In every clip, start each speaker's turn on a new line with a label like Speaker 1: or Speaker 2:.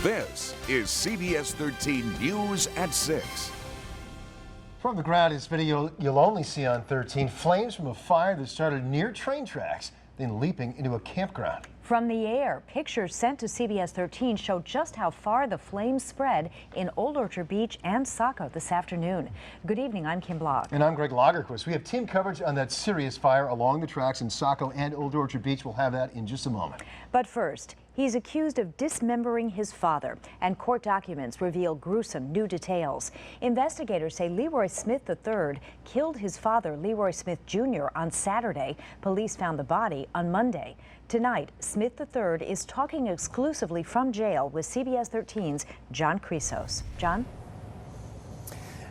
Speaker 1: This is CBS 13 News at 6.
Speaker 2: From the ground is video you'll only see on 13. Flames from a fire that started near train tracks, then leaping into a campground.
Speaker 3: From the air, pictures sent to CBS 13 show just how far the flames spread in Old Orchard Beach and Saco this afternoon. Good evening, I'm Kim Block.
Speaker 2: And I'm Greg Lagerquist. We have team coverage on that serious fire along the tracks in Saco and Old Orchard Beach. We'll have that in just a moment.
Speaker 3: But first, he's accused of dismembering his father, and court documents reveal gruesome new details. Investigators say Leroy Smith III killed his father, Leroy Smith Jr., on Saturday. Police found the body on Monday. Tonight, Smith III is talking exclusively from jail with CBS 13's John Chrysos. John?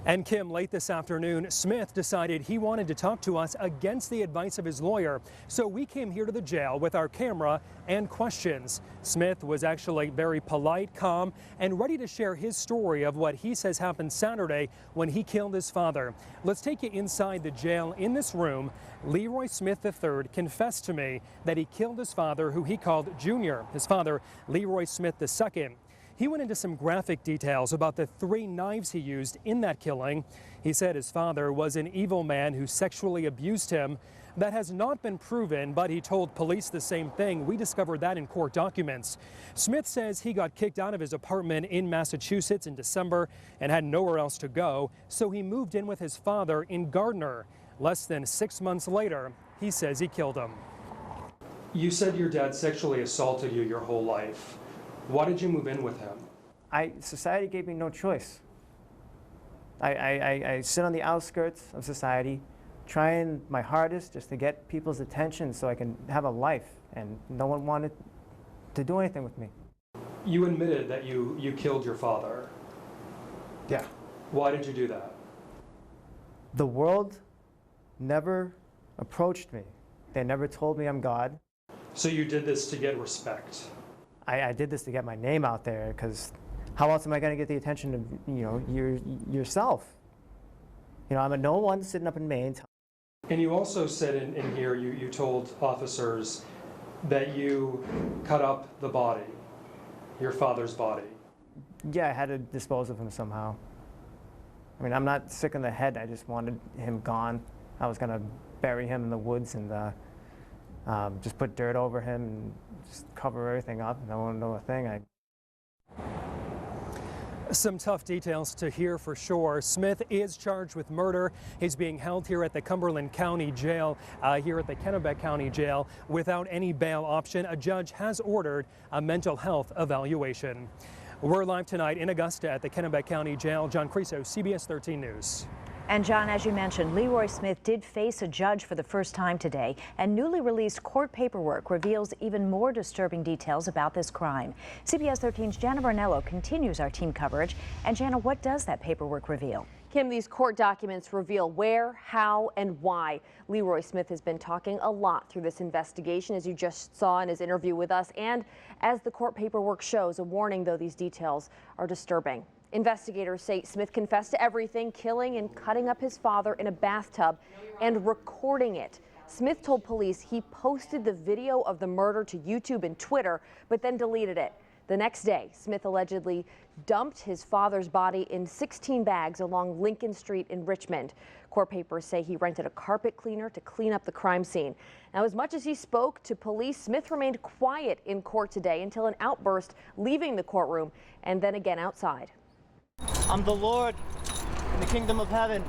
Speaker 4: And Kim, late this afternoon, Smith decided he wanted to talk to us against the advice of his lawyer. So we came here to the jail with our camera and questions. Smith was actually very polite, calm, and ready to share his story of what he says happened Saturday when he killed his father. Let's take you inside the jail. In this room, Leroy Smith III confessed to me that he killed his father, who he called Junior, his father, Leroy Smith II. He went into some graphic details about the 3 knives he used in that killing. He said his father was an evil man who sexually abused him. That has not been proven, but he told police the same thing. We discovered that in court documents. Smith says he got kicked out of his apartment in Massachusetts in December and had nowhere else to go, so he moved in with his father in Gardner. Less than 6 months later, he says he killed him. You said your dad sexually assaulted you your whole life. Why did you move in with him?
Speaker 5: Society gave me no choice. I sit on the outskirts of society, trying my hardest just to get people's attention so I can have a life, and no one wanted to do anything with me.
Speaker 4: You admitted that you killed your father.
Speaker 5: Yeah.
Speaker 4: Why did you do that?
Speaker 5: The world never approached me. They never told me I'm God.
Speaker 4: So you did this to get respect?
Speaker 5: I did this to get my name out there, because how else am I going to get the attention of yourself? I'm a no one sitting up in Maine.
Speaker 4: And you also said in here, you told officers that you cut up the body, your father's body.
Speaker 5: Yeah, I had to dispose of him somehow. I mean, I'm not sick in the head. I just wanted him gone. I was going to bury him in the woods and just put dirt over him and just cover everything up. No one know a thing.
Speaker 4: Some tough details to hear for sure. Smith is charged with murder. He's being held here at the Cumberland County Jail, here at the Kennebec County Jail, without any bail option. A judge has ordered a mental health evaluation. We're live tonight in Augusta at the Kennebec County Jail. John Chrysos, CBS 13 News.
Speaker 3: And John, as you mentioned, Leroy Smith did face a judge for the first time today, and newly released court paperwork reveals even more disturbing details about this crime. CBS 13's Jana Barnello continues our team coverage. And Jana, what does that paperwork reveal?
Speaker 6: Kim, these court documents reveal where, how, and why Leroy Smith has been talking a lot through this investigation, as you just saw in his interview with us. And as the court paperwork shows, a warning, though these details are disturbing. Investigators say Smith confessed to everything, killing and cutting up his father in a bathtub and recording it. Smith told police he posted the video of the murder to YouTube and Twitter, but then deleted it. The next day, Smith allegedly dumped his father's body in 16 bags along Lincoln Street in Richmond. Court papers say he rented a carpet cleaner to clean up the crime scene. Now, as much as he spoke to police, Smith remained quiet in court today until an outburst leaving the courtroom and then again outside.
Speaker 5: I'm the Lord in the kingdom of heaven,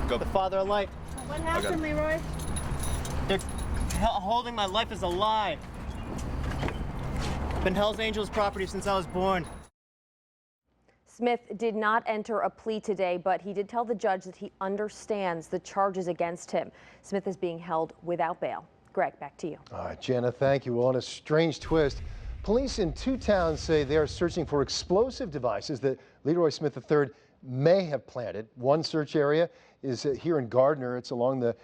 Speaker 5: the Father of light.
Speaker 7: What happened, Leroy?
Speaker 5: They're holding my life as a lie. Been Hell's Angels property since I was born.
Speaker 6: Smith did not enter a plea today, but he did tell the judge that he understands the charges against him. Smith is being held without bail. Greg, back to you.
Speaker 2: All right, Jana, thank you. Well, on a strange twist, police in 2 towns say they are searching for explosive devices that Leroy Smith III may have planted. One search area is here in Gardner. It's along the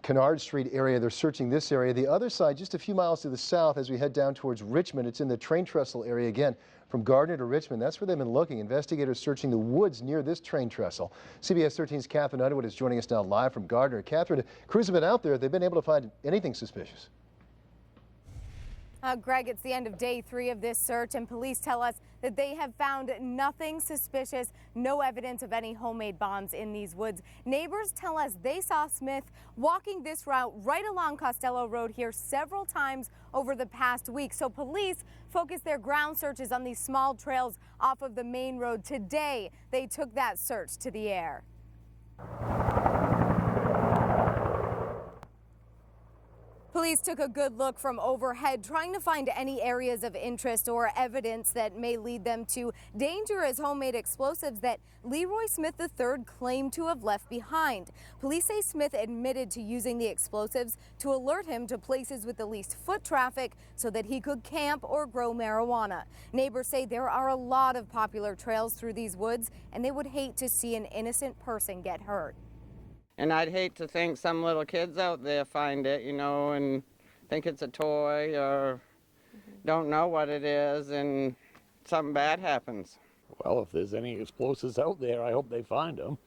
Speaker 2: Kennard Street area. They're searching this area. The other side, just a few miles to the south as we head down towards Richmond, it's in the train trestle area again. From Gardner to Richmond, that's where they've been looking. Investigators searching the woods near this train trestle. CBS 13's Catherine Underwood is joining us now live from Gardner. Catherine, crews have been out there. Have they been able to find anything suspicious?
Speaker 7: Greg, it's the end of day 3 of this search, and police tell us that they have found nothing suspicious, no evidence of any homemade bombs in these woods. Neighbors tell us they saw Smith walking this route right along Costello Road here several times over the past week. So police focused their ground searches on these small trails off of the main road. Today, they took that search to the air. Police took a good look from overhead, trying to find any areas of interest or evidence that may lead them to dangerous homemade explosives that Leroy Smith III claimed to have left behind. Police say Smith admitted to using the explosives to alert him to places with the least foot traffic so that he could camp or grow marijuana. Neighbors say there are a lot of popular trails through these woods, and they would hate to see an innocent person get hurt.
Speaker 8: And I'd hate to think some little kids out there find it, you know, and think it's a toy or don't know what it is and something bad happens.
Speaker 9: Well, if there's any explosives out there, I hope they find them.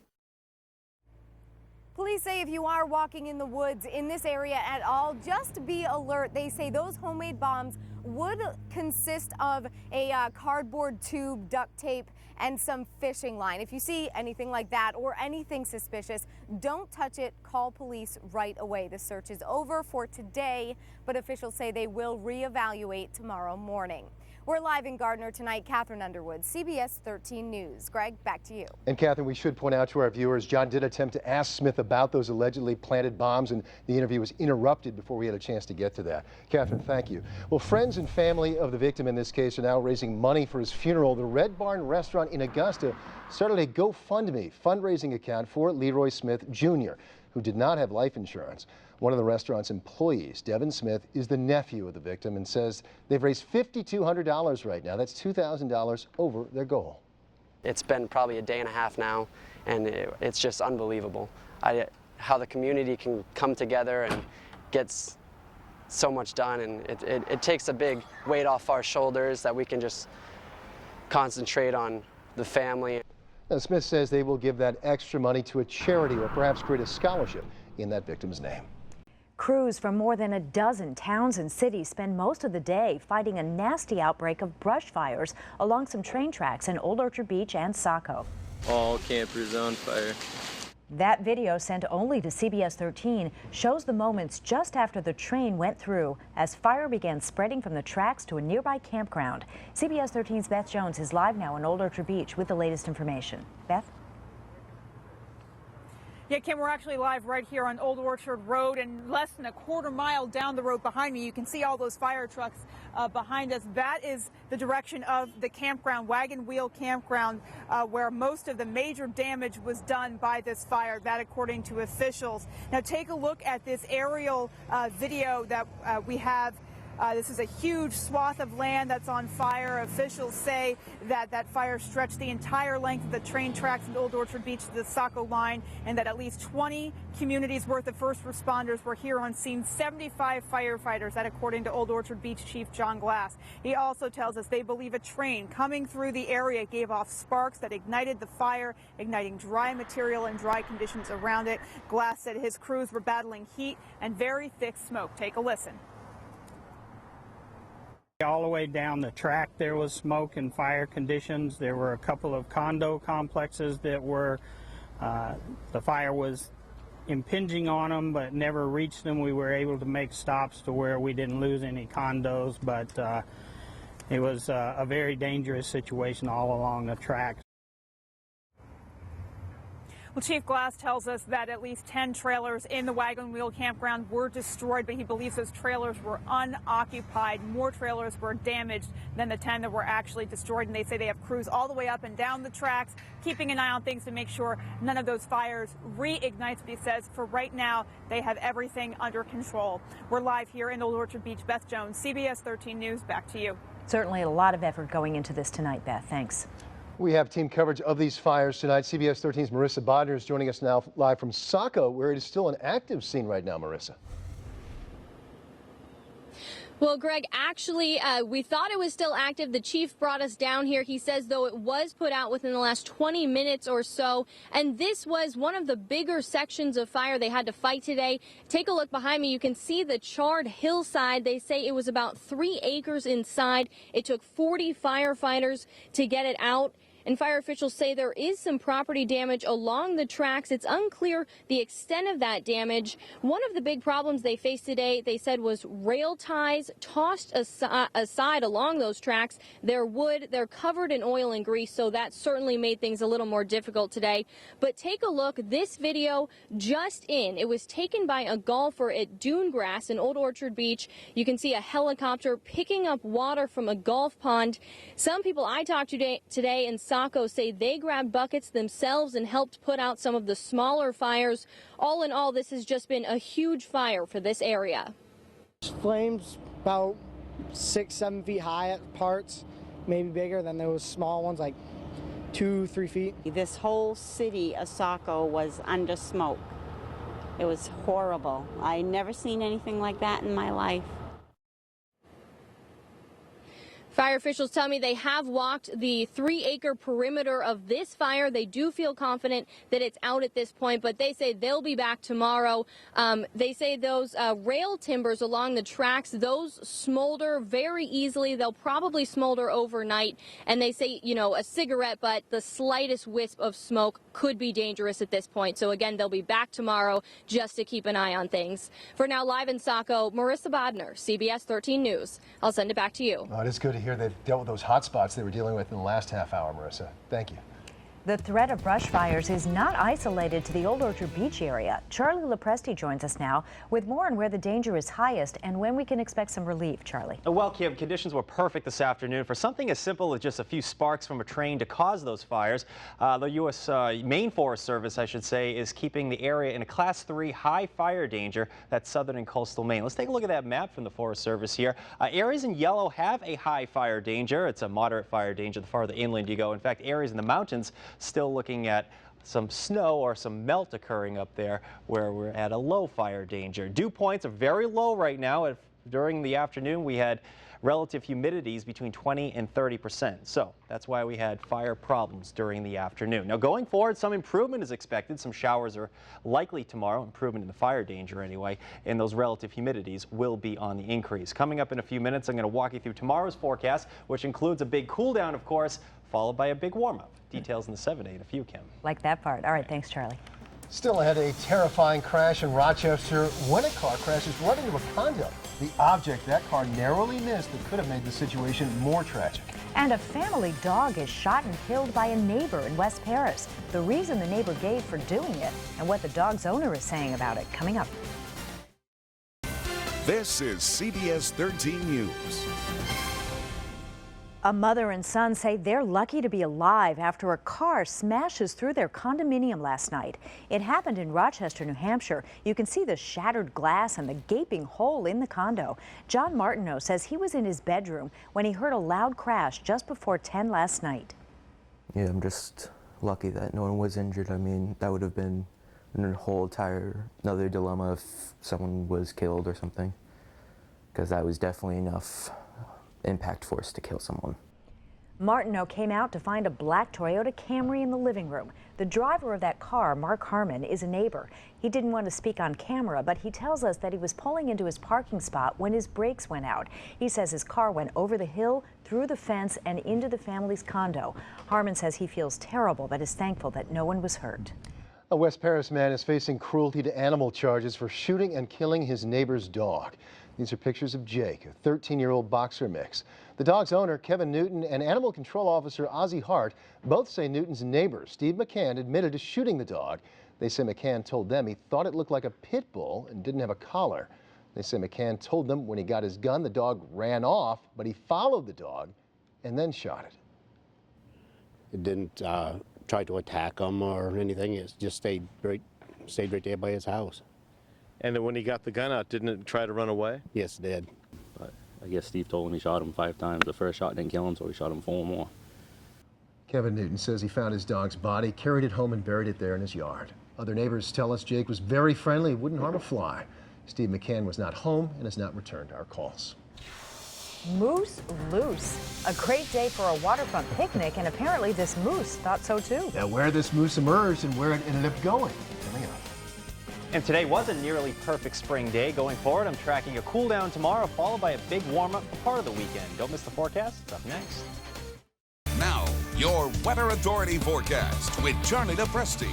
Speaker 7: Police say if you are walking in the woods in this area at all, just be alert. They say those homemade bombs would consist of a cardboard tube, duct tape, and some fishing line. If you see anything like that or anything suspicious, don't touch it. Call police right away. The search is over for today, but officials say they will reevaluate tomorrow morning. We're live in Gardner tonight. Catherine Underwood, CBS 13 News. Greg, back to you.
Speaker 2: And Catherine, we should point out to our viewers, John did attempt to ask Smith about those allegedly planted bombs, and the interview was interrupted before we had a chance to get to that. Catherine, thank you. Well, friends and family of the victim in this case are now raising money for his funeral. The Red Barn restaurant in Augusta started a GoFundMe fundraising account for Leroy Smith Jr., who did not have life insurance. One of the restaurant's employees, Devin Smith, is the nephew of the victim and says they've raised $5,200 right now. That's $2,000 over their goal.
Speaker 10: It's been probably a day and a half now, and it's just unbelievable. How the community can come together and gets so much done, and it takes a big weight off our shoulders that we can just concentrate on the family.
Speaker 2: Now, Smith says they will give that extra money to a charity or perhaps create a scholarship in that victim's name.
Speaker 3: Crews from more than a dozen towns and cities spend most of the day fighting a nasty outbreak of brush fires along some train tracks in Old Orchard Beach and Saco.
Speaker 11: All campers on fire.
Speaker 3: That video, sent only to CBS 13, shows the moments just after the train went through as fire began spreading from the tracks to a nearby campground. CBS 13's Beth Jones is live now in Old Orchard Beach with the latest information. Beth?
Speaker 12: Yeah, Kim, we're actually live right here on Old Orchard Road, and less than a quarter mile down the road behind me, you can see all those fire trucks behind us. That is the direction of the campground, Wagon Wheel Campground, where most of the major damage was done by this fire, that according to officials. Now take a look at this aerial video that we have. This is a huge swath of land that's on fire. Officials say that that fire stretched the entire length of the train tracks in Old Orchard Beach to the Saco line, and that at least 20 communities worth of first responders were here on scene, 75 firefighters, that according to Old Orchard Beach Chief John Glass. He also tells us they believe a train coming through the area gave off sparks that ignited the fire, igniting dry material and dry conditions around it. Glass said his crews were battling heat and very thick smoke. Take a listen.
Speaker 13: All the way down the track there was smoke and fire conditions. There were a couple of condo complexes that were, the fire was impinging on them but never reached them. We were able to make stops to where we didn't lose any condos, but it was a very dangerous situation all along the track.
Speaker 12: Well, Chief Glass tells us that at least 10 trailers in the Wagon Wheel Campground were destroyed, but he believes those trailers were unoccupied. More trailers were damaged than the 10 that were actually destroyed, and they say they have crews all the way up and down the tracks, keeping an eye on things to make sure none of those fires reignite. But he says for right now, they have everything under control. We're live here in Old Orchard Beach. Beth Jones, CBS 13 News, back to you.
Speaker 3: Certainly a lot of effort going into this tonight, Beth. Thanks.
Speaker 2: We have team coverage of these fires tonight. CBS 13's Marissa Bodner is joining us now live from Saco, where it is still an active scene right now, Marissa.
Speaker 14: Well, Greg, actually, we thought it was still active. The chief brought us down here. He says, though, it was put out within the last 20 minutes or so. And this was one of the bigger sections of fire they had to fight today. Take a look behind me. You can see the charred hillside. They say it was about 3 acres inside. It took 40 firefighters to get it out. And fire officials say there is some property damage along the tracks. It's unclear the extent of that damage. One of the big problems they faced today, they said, was rail ties tossed aside along those tracks. They're wood, they're covered in oil and grease, so that certainly made things a little more difficult today. But take a look, this video just in. It was taken by a golfer at Dune Grass in Old Orchard Beach. You can see a helicopter picking up water from a golf pond. Some people I talked to today in Saco say they grabbed buckets themselves and helped put out some of the smaller fires. All in all, this has just been a huge fire for this area.
Speaker 15: Flames about 6-7 feet high at parts, maybe bigger than those small ones, like 2-3 feet.
Speaker 16: This whole city of Saco was under smoke. It was horrible. I never seen anything like that in my life.
Speaker 14: Fire officials tell me they have walked the 3-acre perimeter of this fire. They do feel confident that it's out at this point, but they say they'll be back tomorrow. They say those rail timbers along the tracks, those smolder very easily. They'll probably smolder overnight. And they say, you know, a cigarette butt, the slightest wisp of smoke could be dangerous at this point. So again, they'll be back tomorrow just to keep an eye on things. For now, live in Saco, Marissa Bodner, CBS 13 News. I'll send it back to you.
Speaker 2: Oh, it is good to hear they've dealt with those hot spots they were dealing with in the last half hour, Marissa. Thank you.
Speaker 3: The threat of brush fires is not isolated to the Old Orchard Beach area. Charlie Lopresti joins us now with more on where the danger is highest and when we can expect some relief. Charlie.
Speaker 17: Well, Kim, conditions were perfect this afternoon for something as simple as just a few sparks from a train to cause those fires. The U.S. Maine Forest Service, I should say, is keeping the area in a Class 3 high fire danger. That's southern and coastal Maine. Let's take a look at that map from the Forest Service here. Areas in yellow have a high fire danger. It's a moderate fire danger the farther inland you go. In fact, areas in the mountains still looking at some snow or some melt occurring up there where we're at a low fire danger. Dew points are very low right now. During the afternoon, we had relative humidities between 20 and 30%. So that's why we had fire problems during the afternoon. Now going forward, some improvement is expected. Some showers are likely tomorrow, improvement in the fire danger anyway, and those relative humidities will be on the increase. Coming up in a few minutes, I'm going to walk you through tomorrow's forecast, which includes a big cool down, of course, followed by a big warm-up. Details in the 7-8 in a few, Kim.
Speaker 3: Like that part. All right, thanks, Charlie.
Speaker 2: Still ahead, a terrifying crash in Rochester when a car crashes right into a condo. The object that car narrowly missed that could have made the situation more tragic.
Speaker 3: And a family dog is shot and killed by a neighbor in West Paris. The reason the neighbor gave for doing it and what the dog's owner is saying about it, coming up.
Speaker 1: This is CBS 13 News.
Speaker 3: A mother and son say they're lucky to be alive after a car smashes through their condominium last night. It happened in Rochester, New Hampshire. You can see the shattered glass and the gaping hole in the condo. John Martineau says he was in his bedroom when he heard a loud crash just before 10 last night.
Speaker 18: Yeah, I'm just lucky that no one was injured. I mean, that would have been a whole entire another dilemma if someone was killed or something, because that was definitely enough impact force to kill someone.
Speaker 3: Martineau came out to find a black Toyota Camry in the living room. The driver of that car, Mark Harmon, is a neighbor. He didn't want to speak on camera, but he tells us that he was pulling into his parking spot when his brakes went out. He says his car went over the hill, through the fence, and into the family's condo. Harmon says he feels terrible but is thankful that no one was hurt.
Speaker 2: A West Paris man is facing cruelty to animal charges for shooting and killing his neighbor's dog. These are pictures of Jake, a 13-year-old boxer mix. The dog's owner, Kevin Newton, and animal control officer Ozzie Hart both say Newton's neighbor, Steve McCann, admitted to shooting the dog. They say McCann told them he thought it looked like a pit bull and didn't have a collar. They say McCann told them when he got his gun, the dog ran off, but he followed the dog and then shot it.
Speaker 19: It didn't try to attack him or anything. It just stayed right there by his house.
Speaker 20: And then when he got the gun out, didn't it try to run away?
Speaker 19: Yes, it did.
Speaker 21: But I guess Steve told him he shot him 5 times. The first shot didn't kill him, so he shot him 4 more.
Speaker 2: Kevin Newton says he found his dog's body, carried it home, and buried it there in his yard. Other neighbors tell us Jake was very friendly, wouldn't harm a fly. Steve McCann was not home and has not returned our calls.
Speaker 3: Moose loose. A great day for a waterfront picnic, and apparently this moose thought so too.
Speaker 2: Now, where this moose emerged and where it ended up going, coming up.
Speaker 17: And today was a nearly perfect spring day. Going forward, I'm tracking a cool down tomorrow, followed by a big warm-up for part of the weekend. Don't miss the forecast. It's up next.
Speaker 1: Now, your Weather Authority forecast with Charlie DePresti.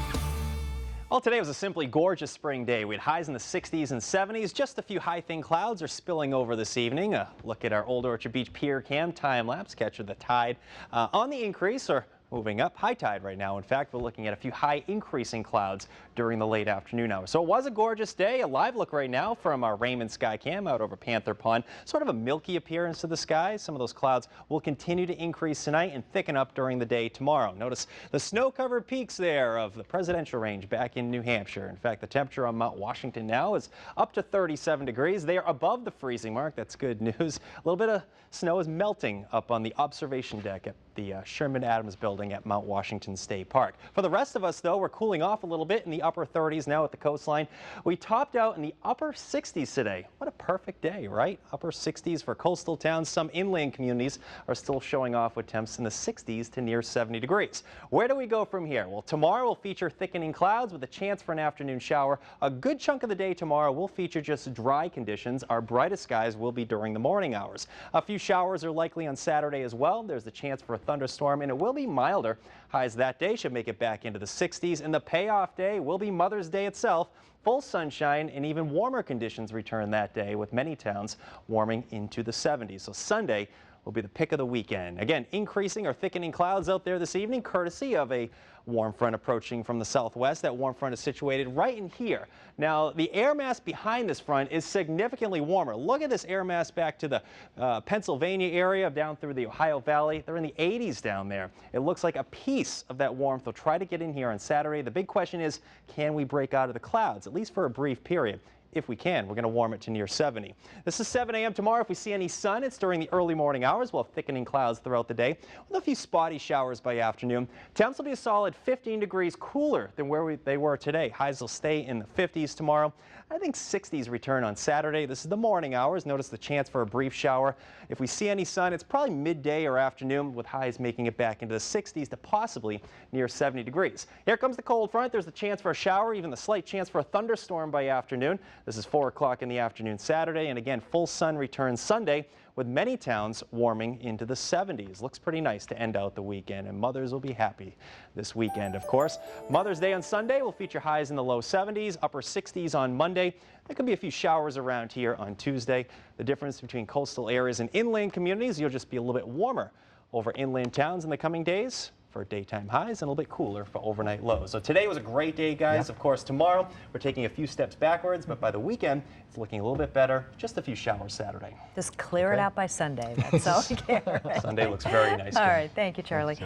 Speaker 17: Well, today was a simply gorgeous spring day. We had highs in the 60s and 70s. Just a few high thin clouds are spilling over this evening. A look at our Old Orchard Beach Pier Cam time lapse. Capture the tide on the increase or moving up. High tide right now. In fact, we're looking at a few high increasing clouds during the late afternoon hours. So it was a gorgeous day. A live look right now from our Raymond Sky Cam out over Panther Pond. Sort of a milky appearance to the sky. Some of those clouds will continue to increase tonight and thicken up during the day tomorrow. Notice the snow-covered peaks there of the presidential range back in New Hampshire. In fact, the temperature on Mount Washington now is up to 37 degrees. They are above the freezing mark. That's good news. A little bit of snow is melting up on the observation deck at the Sherman Adams building at Mount Washington State Park. For the rest of us, though, we're cooling off a little bit in the upper 30s now at the coastline. We topped out in the upper 60s today. What a perfect day, right? Upper 60s for coastal towns. Some inland communities are still showing off with temps in the 60s to near 70 degrees. Where do we go from here? Well, tomorrow will feature thickening clouds with a chance for an afternoon shower. A good chunk of the day tomorrow will feature just dry conditions. Our brightest skies will be during the morning hours. A few showers are likely on Saturday as well. There's the chance for a thunderstorm, and it will be milder. Highs that day should make it back into the 60s, and the payoff day will be Mother's Day itself. Full sunshine and even warmer conditions return that day, with many towns warming into the 70s. So Sunday will be the pick of the weekend. Again, increasing or thickening clouds out there this evening, courtesy of a warm front approaching from the southwest. That warm front is situated right in here. Now, the air mass behind this front is significantly warmer. Look at this air mass back to the Pennsylvania area, down through the Ohio Valley. They're in the 80s down there. It looks like a piece of that warmth will try to get in here on Saturday. The big question is, can we break out of the clouds, at least for a brief period? If we can, we're going to warm it to near 70. This is 7 a.m. tomorrow. If we see any sun, it's during the early morning hours. We'll have thickening clouds throughout the day with a few spotty showers by afternoon. Temps will be a solid 15 degrees cooler than where they were today. Highs will stay in the 50s tomorrow. I think 60s return on Saturday. This is the morning hours. Notice the chance for a brief shower. If we see any sun, it's probably midday or afternoon, with highs making it back into the 60s to possibly near 70 degrees. Here comes the cold front. There's the chance for a shower, even the slight chance for a thunderstorm by afternoon. This is 4 o'clock in the afternoon Saturday, and again, full sun returns Sunday, with many towns warming into the 70s. Looks pretty nice to end out the weekend, and mothers will be happy this weekend, of course. Mother's Day on Sunday will feature highs in the low 70s, upper 60s on Monday. There could be a few showers around here on Tuesday. The difference between coastal areas and inland communities, you'll just be a little bit warmer over inland towns in the coming days for daytime highs, and a little bit cooler for overnight lows. So today was a great day, guys. Of course, tomorrow we're taking a few steps backwards, but by the weekend it's looking a little bit better. Just a few showers Saturday.
Speaker 3: Just clear it out by Sunday. That's all we care.
Speaker 17: Sunday looks very nice.
Speaker 3: All right, thank you, Charlie.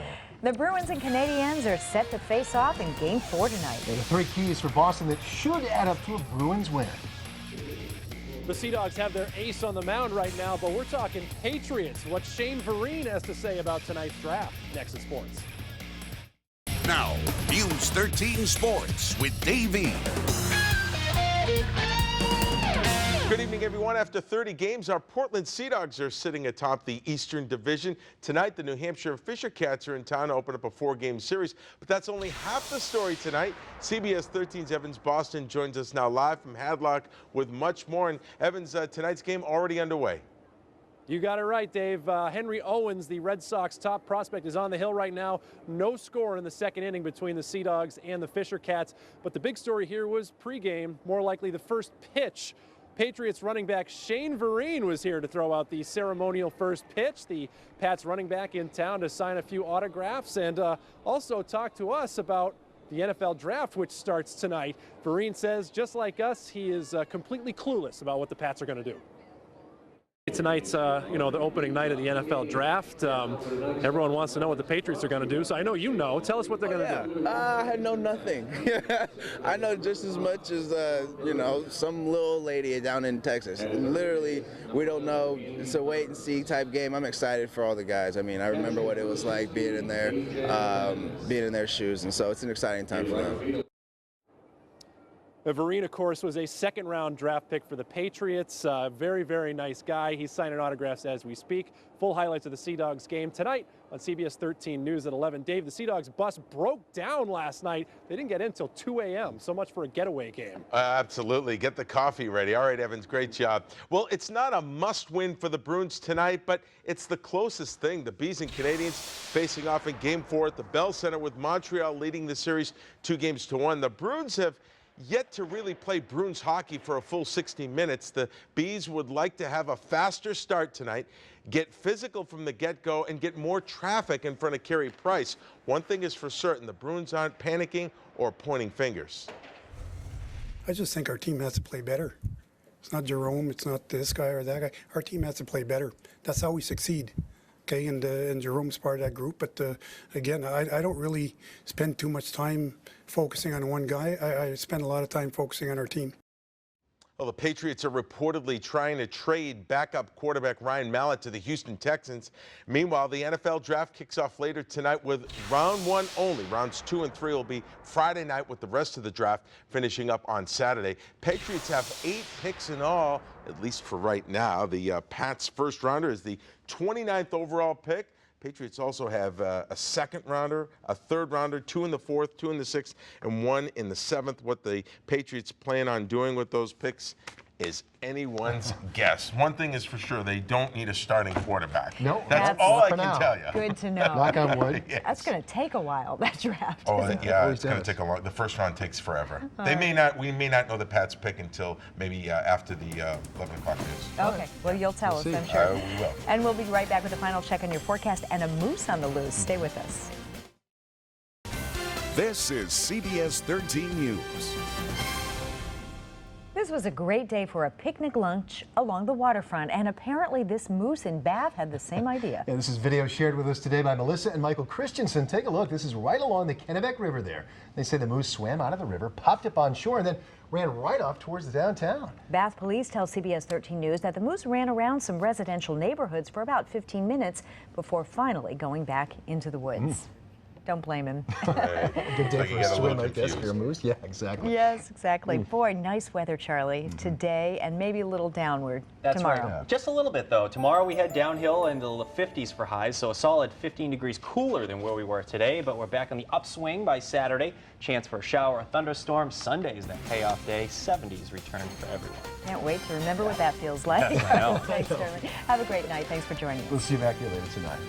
Speaker 3: The Bruins and Canadiens are set to face off in Game 4 tonight.
Speaker 2: The 3 keys for Boston that should add up to a Bruins win.
Speaker 4: The Sea Dogs have their ace on the mound right now, but we're talking Patriots. What Shane Vereen has to say about tonight's draft next in sports.
Speaker 1: Now, News 13 Sports with Dave E.
Speaker 22: Good evening, everyone. After 30 games, our Portland Sea Dogs are sitting atop the Eastern Division. Tonight, the New Hampshire Fisher Cats are in town to open up a 4-game series, but that's only half the story tonight. CBS 13's Evans Boston joins us now live from Hadlock with much more. And Evans, tonight's game already underway.
Speaker 4: You got it right, Dave. Henry Owens, the Red Sox top prospect, is on the hill right now. No score in the second inning between the Sea Dogs and the Fisher Cats. But the big story here was pregame, more likely the first pitch. Patriots running back Shane Vereen was here to throw out the ceremonial first pitch. The Pats running back in town to sign a few autographs and also talk to us about the NFL draft, which starts tonight. Vereen says, just like us, he is completely clueless about what the Pats are going to do. Tonight's, the opening night of the NFL draft. Everyone wants to know what the Patriots are going to do, so I know you know. Tell us what they're going to do.
Speaker 23: I know nothing. I know just as much as, some little lady down in Texas. Literally, we don't know. It's a wait-and-see type game. I'm excited for all the guys. I mean, I remember what it was like being in their shoes, and so it's an exciting time for them.
Speaker 4: Vereen, of course, was a second-round draft pick for the Patriots. Very, very nice guy. He's signing autographs as we speak. Full highlights of the Sea Dogs game tonight on CBS 13 News at 11. Dave, the Sea Dogs bus broke down last night. They didn't get in until 2 a.m. So much for a getaway game.
Speaker 22: Absolutely. Get the coffee ready. All right, Evans, great job. Well, it's not a must-win for the Bruins tonight, but it's the closest thing. The Bees and Canadians facing off in Game 4 at the Bell Center with Montreal leading the series 2-1. The Bruins have yet to really play Bruins hockey for a full 60 minutes. The Bees would like to have a faster start tonight, get physical from the get-go, and get more traffic in front of Carey Price. One thing is for certain, the Bruins aren't panicking or pointing fingers.
Speaker 5: I just think our team has to play better. It's not Jerome, it's not this guy or that guy. Our team has to play better. That's how we succeed. Okay, and Jerome's part of that group, but again, I don't really spend too much time focusing on one guy. I spend a lot of time focusing on our team.
Speaker 22: Well, the Patriots are reportedly trying to trade backup quarterback Ryan Mallett to the Houston Texans. Meanwhile, the NFL draft kicks off later tonight with round 1 only. Rounds 2 and 3 will be Friday night, with the rest of the draft finishing up on Saturday. Patriots have 8 picks in all, at least for right now. The Pats' first rounder is the 29th overall pick. Patriots also have a second rounder, a third rounder, 2 in the 4th, 2 in the 6th, and 1 in the 7th. What the Patriots plan on doing with those picks is anyone's guess. One thing is for sure, they don't need a starting quarterback.
Speaker 2: No,
Speaker 22: that's all I can tell you.
Speaker 3: Good to know.
Speaker 2: Knock on wood.
Speaker 22: Yes.
Speaker 3: That's going to take a while, that draft.
Speaker 22: Oh, yeah, it's going to take a long. The first round takes forever. We may not know the Pats pick until maybe after the 11 o'clock news.
Speaker 3: Okay, well, you'll tell us, I'm sure.
Speaker 22: We will.
Speaker 3: And we'll be right back with a final check on your forecast and a moose on the loose. Stay with us.
Speaker 1: This is CBS 13 News.
Speaker 3: This was a great day for a picnic lunch along the waterfront, and apparently this moose in Bath had the same idea.
Speaker 2: Yeah, this is video shared with us today by Melissa and Michael Christensen. Take a look. This is right along the Kennebec River there. They say the moose swam out of the river, popped up on shore, and then ran right off towards the downtown.
Speaker 3: Bath police tell CBS 13 News that the moose ran around some residential neighborhoods for about 15 minutes before finally going back into the woods. Don't blame him.
Speaker 2: Good day for a swim, I guess, for your moose. Yeah, exactly.
Speaker 3: Yes, exactly. Boy, nice weather, Charlie, today, and maybe a little downward tomorrow.
Speaker 17: Right. Just a little bit, though. Tomorrow we head downhill into the 50s for highs, so a solid 15 degrees cooler than where we were today, but we're back on the upswing by Saturday. Chance for a shower or thunderstorm. Sunday is that payoff day. 70s return for everyone.
Speaker 3: Can't wait to remember what that feels like.
Speaker 17: I know.
Speaker 3: Thanks, Sterling. Have a great night. Thanks for joining us.
Speaker 2: We'll see you back here later tonight.